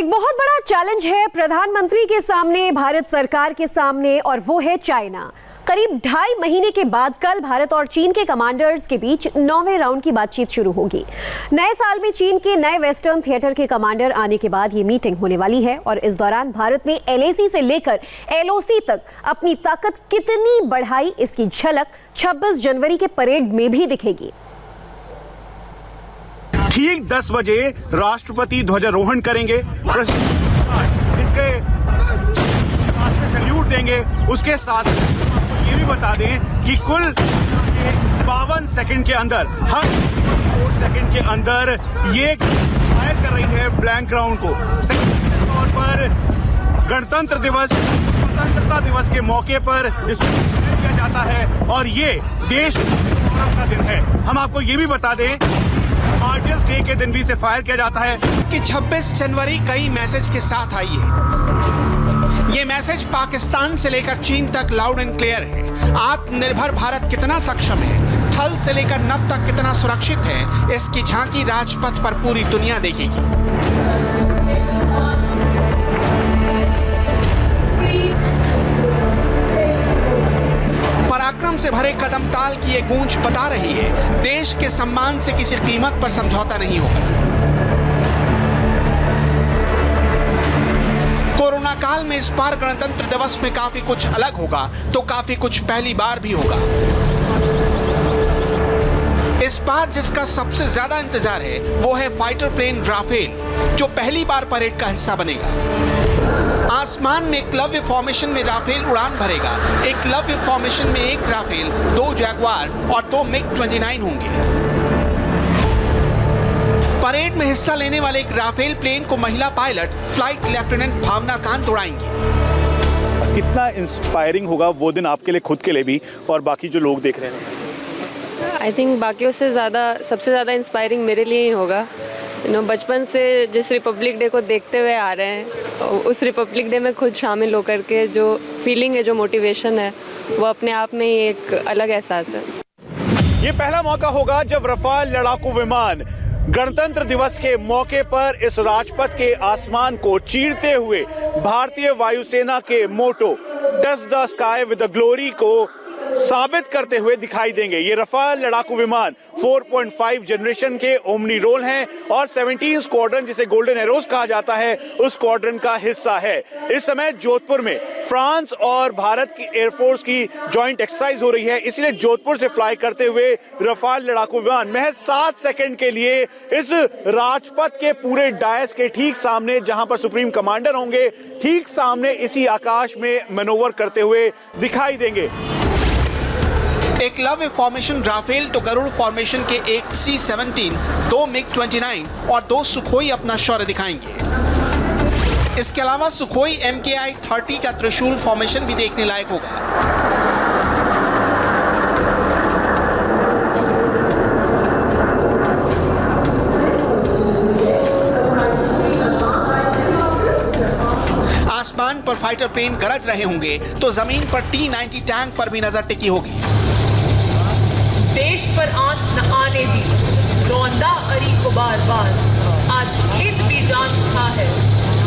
एक बहुत बड़ा चैलेंज है प्रधानमंत्री के सामने, भारत सरकार के सामने, और वो है चाइना। करीब 2.5 महीने के बाद कल भारत और चीन के कमांडर्स के बीच 9वें राउंड की बातचीत शुरू होगी। नए साल में चीन के नए वेस्टर्न थिएटर के कमांडर आने के बाद ये मीटिंग होने वाली है और इस दौरान भारत ने LAC से लेकर LOC तक अपनी ताकत कितनी बढ़ाई, इसकी झलक 26 जनवरी के परेड में भी दिखेगी। ठीक 10 बजे राष्ट्रपति ध्वजारोहण करेंगे, इसके सैल्यूट देंगे। उसके साथ ये भी बता दें कि कुल 52 सेकंड के अंदर, हर 4 सेकंड के अंदर ये फायर कर रही है ब्लैंक राउंड को। तौर पर गणतंत्र दिवस, स्वतंत्रता दिवस के मौके पर इसको किया जाता है और ये देश का दिन है। हम आपको ये भी बता दें आर्टिस्ट डे के दिन भी इसे फायर किया जाता है कि 26 जनवरी कई मैसेज के साथ आई है। ये मैसेज पाकिस्तान से लेकर चीन तक लाउड एंड क्लियर है। आत्मनिर्भर भारत कितना सक्षम है, थल से लेकर नभ तक कितना सुरक्षित है, इसकी झांकी राजपथ पर पूरी दुनिया देखेगी। पराक्रम से भरे कदम ताल की ये गूंज बता रही है देश के सम्मान से किसी कीमत पर समझौता नहीं होगा। कोरोना काल में इस बार गणतंत्र दिवस में काफी कुछ अलग होगा तो काफी कुछ पहली बार भी होगा। इस बार जिसका सबसे ज्यादा इंतजार है वो है फाइटर प्लेन राफेल, जो पहली बार परेड का हिस्सा बनेगा। आसमान में एकलव्य फॉर्मेशन में राफेल उड़ान भरेगा। एकलव्य फॉर्मेशन में 1 राफेल, 2 जैगवार और 2 MiG-29 होंगे। परेड में हिस्सा लेने वाले एक राफेल प्लेन को महिला पायलट फ्लाइट लेफ्टिनेंट भावना कांत उड़ाएंगी। कितना इंस्पायरिंग होगा वो दिन आपके लिए, खुद के लिए भी, और बाकी जो लोग देख रहे हैं? आई थिंक बाकियों से ज़्यादा, सबसे ज़्यादा इंस्पायरिंग मेरे लिए ही होगा। बचपन से जिस रिपब्लिक डे को देखते हुए आ रहे हैं, उस रिपब्लिक डे में खुद शामिल होकर के जो फीलिंग है, जो मोटिवेशन है, वो अपने आप में ही एक अलग एहसास है। ये पहला मौका होगा जब रफाल लड़ाकू विमान गणतंत्र दिवस के मौके पर इस राजपथ के आसमान को चीरते हुए भारतीय वायुसेना के motto touch the sky with the glory को साबित करते हुए दिखाई देंगे। ये रफाल लड़ाकू विमान 4.5 जनरेशन के ओमनी रोल हैं और 17 स्क्वाड्रन, जिसे गोल्डन एरोज कहा जाता है, उस स्क्वाड्रन का हिस्सा है। इस समय जोधपुर में फ्रांस और भारत की एयरफोर्स की जॉइंट एक्सरसाइज हो रही है, इसलिए जोधपुर से फ्लाई करते हुए रफाल लड़ाकू विमान महज 7 सेकंड के लिए इस राजपथ के पूरे डायस के ठीक सामने, जहां पर सुप्रीम कमांडर होंगे, ठीक सामने इसी आकाश में मैनोवर करते हुए दिखाई देंगे। एकलव्य फॉर्मेशन राफेल तो गरुड़ फॉर्मेशन के 1 C-17, 2 MiG-29 और 2 सुखोई अपना शौर्य दिखाएंगे। इसके अलावा सुखोई MKI-30 का त्रिशूल फॉर्मेशन भी देखने लायक होगा। आसमान पर फाइटर प्लेन गरज रहे होंगे तो जमीन पर T-90 टैंक पर भी नजर टिकी होगी। देश पर आंच न आने दी, रौंदा अरी को बार बार, आज हिंद भी जान उठा है,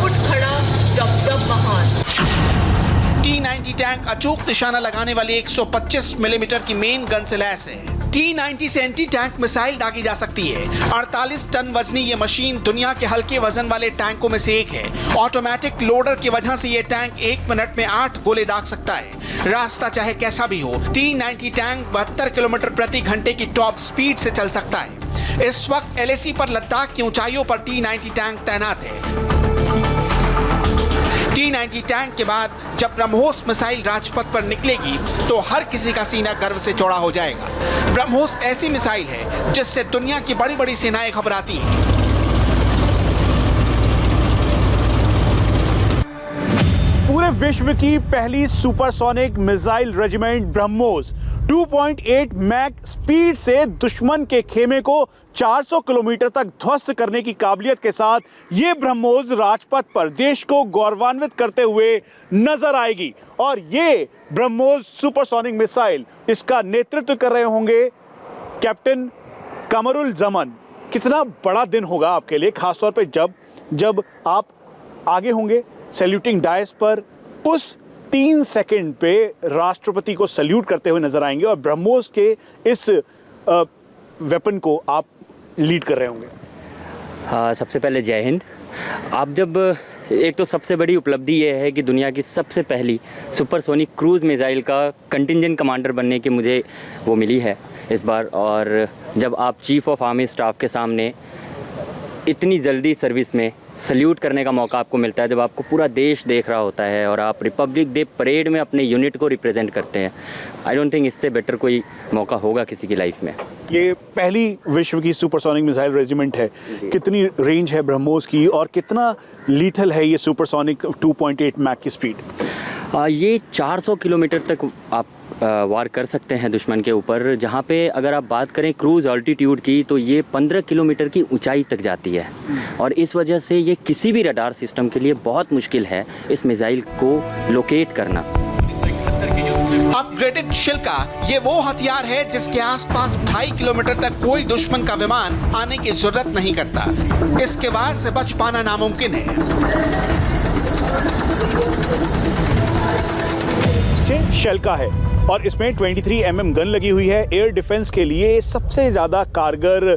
उठ खड़ा जब जब महान। T-90 टैंक अचूक निशाना लगाने वाली 125 मिलीमीटर की मेन गन से लैस है। T-90 से एंटी टैंक मिसाइल दागी जा सकती है। 48 टन वजनी ये मशीन दुनिया के हल्के वजन वाले टैंकों में से एक है। ऑटोमेटिक लोडर की वजह से ये टैंक 1 मिनट में 8 गोले दाग सकता है। रास्ता चाहे कैसा भी हो, T-90 टैंक 72 किलोमीटर प्रति घंटे की टॉप स्पीड से चल सकता है। इस वक्त LAC पर लद्दाख की ऊंचाइयों पर T-90 टैंक तैनात है। T-90 टैंक के बाद जब ब्रह्मोस मिसाइल राजपथ पर निकलेगी तो हर किसी का सीना गर्व से चौड़ा हो जाएगा। ब्रह्मोस ऐसी मिसाइल है जिससे दुनिया की बड़ी बड़ी सेनाएं घबराती हैं। पूरे विश्व की पहली supersonic missile regiment BrahMos 2.8 Mach speed से दुश्मन के खेमे को 400 किलोमीटर तक ध्वस्त करने की काबिलियत के साथ ये ब्रह्मोस राजपथ पर देश को गौरवान्वित करते हुए नजर आएगी। और ये ब्रह्मोस सुपरसोनिक मिसाइल, इसका नेतृत्व कर रहे होंगे कैप्टन कमरुल जमन। कितना बड़ा दिन होगा आपके लिए, खासतौर पे जब आप आगे होंगे सैल्यूटिंग डायस पर, उस 3 सेकंड पे राष्ट्रपति को सैल्यूट करते हुए नजर आएंगे और ब्रह्मोस के इस वेपन को आप लीड कर रहे होंगे। हाँ, सबसे पहले जय हिंद। आप जब एक तो सबसे बड़ी उपलब्धि ये है कि दुनिया की सबसे पहली सुपरसोनिक क्रूज़ मिसाइल का कंटिंजेंट कमांडर बनने की मुझे वो मिली है इस बार। और जब आप चीफ ऑफ आर्मी स्टाफ के सामने इतनी जल्दी सर्विस में सल्यूट करने का मौका आपको मिलता है, जब आपको पूरा देश देख रहा होता है और आप रिपब्लिक डे परेड में अपने यूनिट को रिप्रेजेंट करते हैं, आई डोंट थिंक इससे बेटर कोई मौका होगा किसी की लाइफ में। ये पहली विश्व की सुपरसोनिक मिसाइल रेजिमेंट है। कितनी रेंज है ब्रह्मोस की और कितना लीथल है ये सुपरसोनिक 2.8 मैक की स्पीड? ये 400 किलोमीटर तक आप वार कर सकते हैं दुश्मन के ऊपर, जहाँ पे अगर आप बात करें क्रूज़ ऑल्टीट्यूड की तो ये 15 किलोमीटर की ऊंचाई तक जाती है। और इस वजह से ये किसी भी रडार सिस्टम के लिए बहुत मुश्किल है इस मिसाइल को लोकेट करना। अपग्रेडेड शिल्का ये वो हथियार है जिसके आसपास 2.5 किलोमीटर तक कोई दुश्मन का विमान आने की जरूरत नहीं करता। इसके वार से बच पाना नामुमकिन है। शेल्का है और इसमें 23 mm गन लगी हुई है। एयर डिफेंस के लिए सबसे ज़्यादा कारगर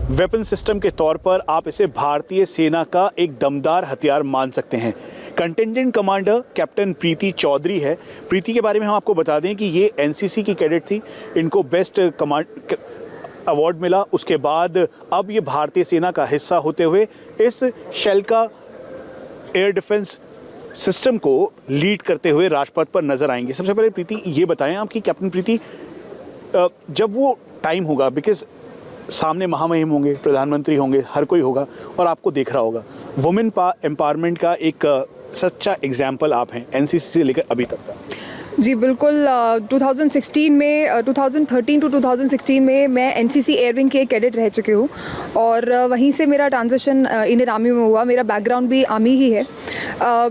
वेपन सिस्टम के तौर पर आप इसे भारतीय सेना का एक दमदार हथियार मान सकते हैं। कंटिंजेंट कमांडर कैप्टन प्रीति चौधरी है। प्रीति के बारे में हम आपको बता दें कि ये एनसीसी की कैडेट थी, इनको बेस्ट कमांड अवार्ड मिला। उसके बाद अब ये भारतीय सेना का हिस्सा होते हुए इस शेल्का एयर डिफेंस सिस्टम को लीड करते हुए राजपथ पर नजर आएंगे। सबसे पहले प्रीति ये बताएं आपकी कैप्टन प्रीति, जब वो टाइम होगा, बिकॉज सामने महामहिम होंगे, प्रधानमंत्री होंगे, हर कोई होगा और आपको देख रहा होगा, वुमेन एम्पावरमेंट का एक सच्चा एग्जाम्पल आप हैं एनसीसी से लेकर अभी तक का। जी बिल्कुल। 2016 में 2013 टू 2016 में मैं एनसीसी एयरविंग के कैडेट रह चुकी हूँ और वहीं से मेरा ट्रांजिशन इंडियन आर्मी में हुआ। मेरा बैकग्राउंड भी आर्मी ही है।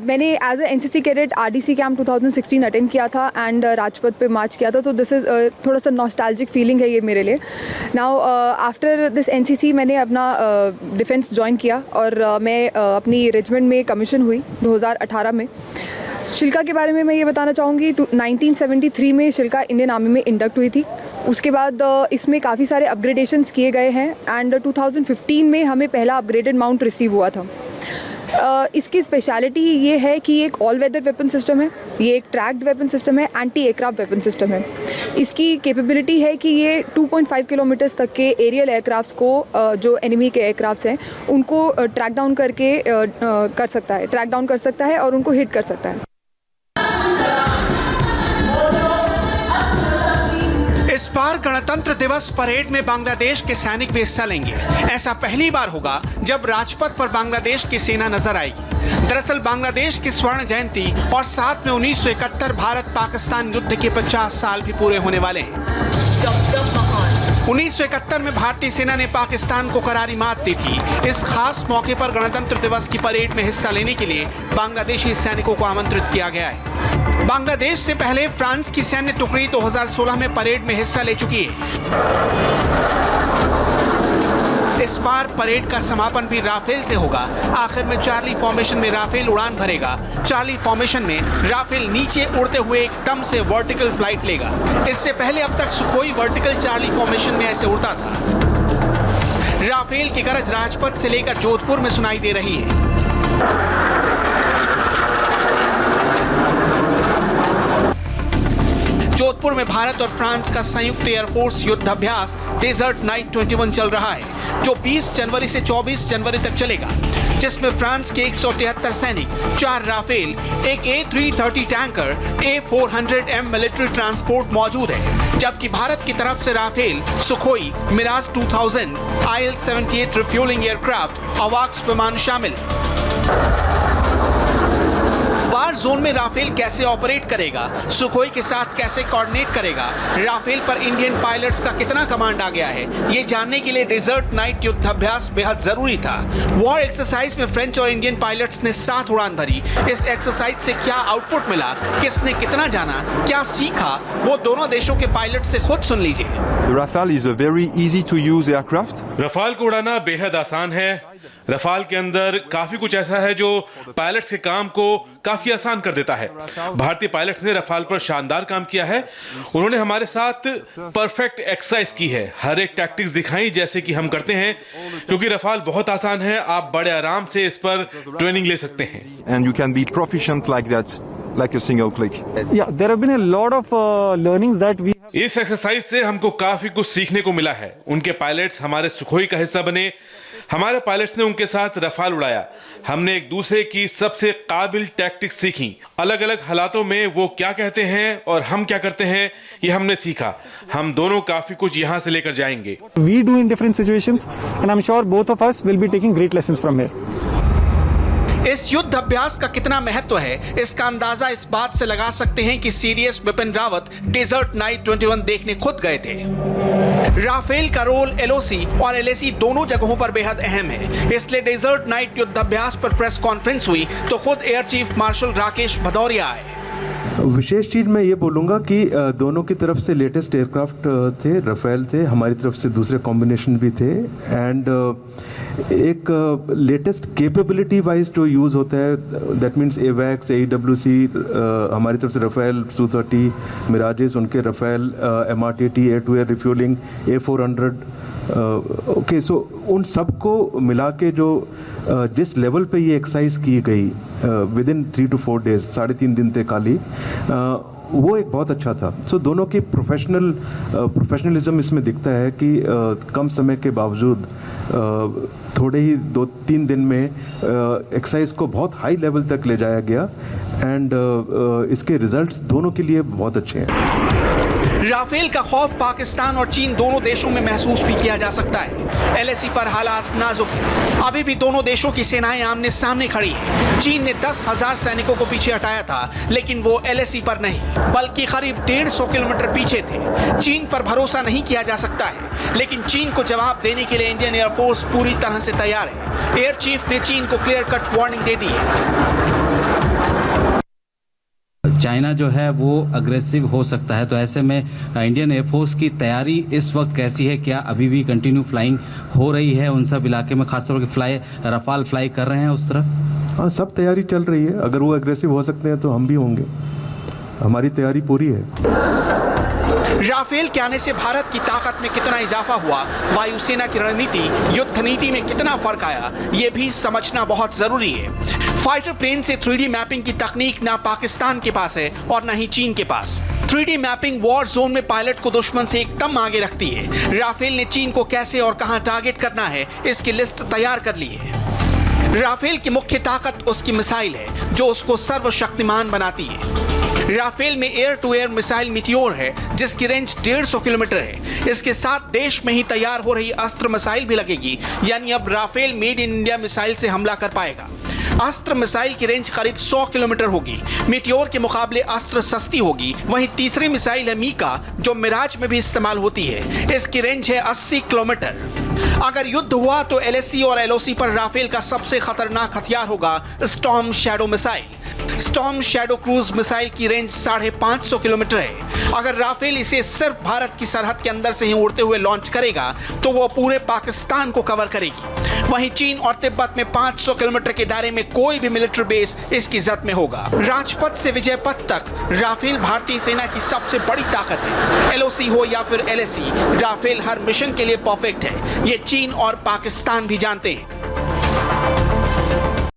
मैंने as a NCC cadet RDC camp 2016 attend किया था एंड राजपथ पे मार्च किया था, तो दिस इज़ थोड़ा सा नॉस्टैल्जिक फीलिंग है ये मेरे लिए। नाउ आफ्टर दिस एनसीसी मैंने अपना डिफेंस ज्वाइन किया और मैं अपनी रेजिमेंट में कमीशन हुई 2018 में। शिल्का के बारे में मैं ये बताना चाहूँगी, 1973 में शिल्का इंडियन आर्मी में इंडक्ट हुई थी। उसके बाद इसमें काफ़ी सारे अपग्रेडेशंस किए गए हैं एंड 2015 में हमें पहला अपग्रेडेड माउंट रिसीव हुआ था। इसकी स्पेशलिटी ये है कि ये एक ऑल वेदर वेपन सिस्टम है, ये एक ट्रैक्ड वेपन सिस्टम है, एंटी एयरक्राफ्ट वेपन सिस्टम है। इसकी कैपेबिलिटी है कि ये 2.5 किलोमीटर्स तक के एरियल एयरक्राफ्ट्स को जो एनिमी के एयरक्राफ्ट्स हैं उनको ट्रैक डाउन करके कर सकता है और उनको हिट कर सकता है। इस बार गणतंत्र दिवस परेड में बांग्लादेश के सैनिक भी हिस्सा लेंगे। ऐसा पहली बार होगा जब राजपथ पर बांग्लादेश की सेना नजर आएगी। दरअसल बांग्लादेश की स्वर्ण जयंती और साथ में 1971 भारत पाकिस्तान युद्ध के 50 साल भी पूरे होने वाले हैं। 1971 में भारतीय सेना ने पाकिस्तान को करारी मात दी थी। इस खास मौके पर गणतंत्र दिवस की परेड में हिस्सा लेने के लिए बांग्लादेशी सैनिकों को आमंत्रित किया गया है। बांग्लादेश से पहले फ्रांस की सैन्य टुकड़ी 2016 में परेड में हिस्सा ले चुकी है। इस बार परेड का समापन भी राफेल से होगा। आखिर में चार्ली फॉर्मेशन में राफेल उड़ान भरेगा। चार्ली फॉर्मेशन में राफेल नीचे उड़ते हुए एकदम से वर्टिकल फ्लाइट लेगा। इससे पहले अब तक सुखोई वर्टिकल चार्ली फॉर्मेशन में ऐसे उड़ता था। राफेल की गरज राजपथ से लेकर जोधपुर में सुनाई दे रही है। जोधपुर में भारत और फ्रांस का संयुक्त एयरफोर्स युद्धाभ्यास डेजर्ट नाइट 21 चल रहा है, जो 20 जनवरी से 24 जनवरी तक चलेगा, जिसमें फ्रांस के 173 सैनिक, 4 राफेल, एक A330 tanker, A400M military transport मौजूद है, जबकि भारत की तरफ से Rafale, Sukhoi, Mirage 2000, IL-78 refuelling aircraft, अवाक्स विमान शामिल। वार जोन में राफेल कैसे ऑपरेट करेगा, सुखोई के साथ कैसे कोऑर्डिनेट करेगा, राफेल पर इंडियन पायलट्स का कितना कमांड आ गया है, ये जानने के लिए डेजर्ट नाइट युद्धाभ्यास बेहद जरूरी था। वॉर एक्सरसाइज में फ्रेंच और इंडियन पायलट्स ने साथ उड़ान भरी। इस एक्सरसाइज से क्या आउटपुट मिला, किसने कितना जाना, क्या सीखा, वो दोनों देशों के पायलट से खुद सुन लीजिए। Rafale is a very easy to use aircraft. Rafale को उड़ाना बेहद आसान है। रफाल के अंदर काफी कुछ ऐसा है जो पायलट्स के काम को काफी आसान कर देता है। भारतीय पायलट्स ने रफाल पर शानदार काम किया है। उन्होंने हमारे साथ परफेक्ट एक्सरसाइज की है, हर एक टैक्टिक्स दिखाई जैसे कि हम करते हैं, क्योंकि रफाल बहुत आसान है, आप बड़े आराम से इस पर ट्रेनिंग ले सकते हैं। And you can be proficient like that, like a single click. Yeah, there have been a lot of learnings that we have. इस एक्सरसाइज से हमको काफी कुछ सीखने को मिला है। उनके पायलट्स हमारे सुखोई का हिस्सा बने, हमारे पायलट्स ने उनके साथ रफाल उड़ाया। हमने एक दूसरे की सबसे काबिल टैक्टिक्स सीखी, अलग अलग हालातों में वो क्या कहते हैं और हम क्या करते हैं, ये हमने सीखा। हम दोनों काफी कुछ यहाँ से लेकर जाएंगे। We do in different situations, and I'm sure both of us will be taking great lessons from here. इस युद्ध अभ्यास का कितना महत्व है, इसका अंदाजा इस बात से लगा सकते हैं कि CDS Bipin Rawat desert knight 21 देखने खुद गए थे। राफेल का रोल एलओसी और एलएसी दोनों जगहों पर बेहद अहम है, इसलिए डेजर्ट नाइट युद्ध अभ्यास पर प्रेस कॉन्फ्रेंस हुई तो खुद air chief marshal Rakesh Bhadauria आए। विशेष चीज मैं ये बोलूँगा कि दोनों की तरफ से लेटेस्ट एयरक्राफ्ट थे, रफेल थे, हमारी तरफ से दूसरे कॉम्बिनेशन भी थे, एंड एक लेटेस्ट कैपेबिलिटी वाइज जो यूज़ होता है, दैट मीन्स एवैक्स, AEWC, हमारी तरफ से रफेल Su-30 मिराजेस, उनके Rafale MRTT air to air refuelling A400, okay, so उन सबको मिला के जो जिस लेवल पे ये एक्सरसाइज की गई विद इन 3 to 4 days, 3.5 दिन थे खाली, वो एक बहुत अच्छा था। सो दोनों की प्रोफेशनलिज्म इसमें दिखता है कि कम समय के बावजूद थोड़े ही 2-3 दिन में एक्सरसाइज को बहुत हाई लेवल तक ले जाया गया, एंड इसके रिजल्ट्स दोनों के लिए बहुत अच्छे हैं। राफेल का खौफ पाकिस्तान और चीन दोनों देशों में महसूस भी किया जा सकता है। एलएसी पर हालात नाजुक हैं। अभी भी दोनों देशों की सेनाएं आमने सामने खड़ी हैं। चीन ने 10,000 सैनिकों को पीछे हटाया था, लेकिन वो एलएसी पर नहीं, बल्कि करीब 150 किलोमीटर पीछे थे। चीन पर भरोसा नहीं किया जा सकता है, लेकिन चीन को जवाब देने के लिए इंडियन एयरफोर्स पूरी तरह से तैयार है। एयर चीफ ने चीन को क्लियर कट वार्निंग दे दी है। चाइना जो है वो अग्रेसिव हो सकता है, तो ऐसे में इंडियन एयरफोर्स की तैयारी इस वक्त कैसी है? क्या अभी भी कंटिन्यू फ्लाइंग हो रही है उन सब इलाके में, खासतौर पर रफाल फ्लाई कर रहे हैं उस तरफ? हाँ, सब तैयारी चल रही है। अगर वो अग्रेसिव हो सकते हैं तो हम भी होंगे, हमारी तैयारी पूरी है। राफेल के आने से भारत की ताकत में कितना इजाफा हुआ, वायुसेना की रणनीति, युद्ध नीति में कितना फर्क आया, ये भी समझना बहुत जरूरी है। फाइटर प्लेन से 3D मैपिंग की तकनीक ना पाकिस्तान के पास है और ना ही चीन के पास। 3D मैपिंग वॉर जोन में पायलट को दुश्मन से एकदम आगे रखती है। राफेल ने चीन को कैसे और कहां टारगेट करना है, इसकी लिस्ट तैयार कर ली है। राफेल की मुख्य ताकत उसकी मिसाइल है, जो उसको सर्वशक्तिमान बनाती है। राफेल में air to air missile Meteor है, जिसकी रेंज 150 किलोमीटर है। इसके साथ देश में ही तैयार हो रही अस्त्र मिसाइल भी लगेगी, यानी अब Rafale made in India missile से हमला कर पाएगा। अस्त्र मिसाइल की रेंज करीब 100 किलोमीटर होगी। मीटियोर के मुकाबले अस्त्र सस्ती होगी। वहीं तीसरी मिसाइल है मीका, जो मिराज में भी इस्तेमाल होती है। इसकी रेंज है 80 किलोमीटर। अगर युद्ध हुआ तो एलएसी और एलओसी पर राफेल का सबसे खतरनाक हथियार होगा storm shadow missile. Storm shadow cruise missile की रेंज 550 किलोमीटर है। अगर राफेल इसे सिर्फ भारत की सरहद के अंदर से ही उड़ते हुए लॉन्च करेगा तो वो पूरे पाकिस्तान को कवर करेगी। वहीं चीन और तिब्बत में 500 किलोमीटर के दायरे में कोई भी मिलिट्री बेस इसकी जद में होगा। राजपथ से विजय पथ तक राफेल भारतीय सेना की सबसे बड़ी ताकत है। एलओसी हो या फिर एलएसी, राफेल हर मिशन के लिए परफेक्ट है। ये चीन और पाकिस्तान भी जानते हैं।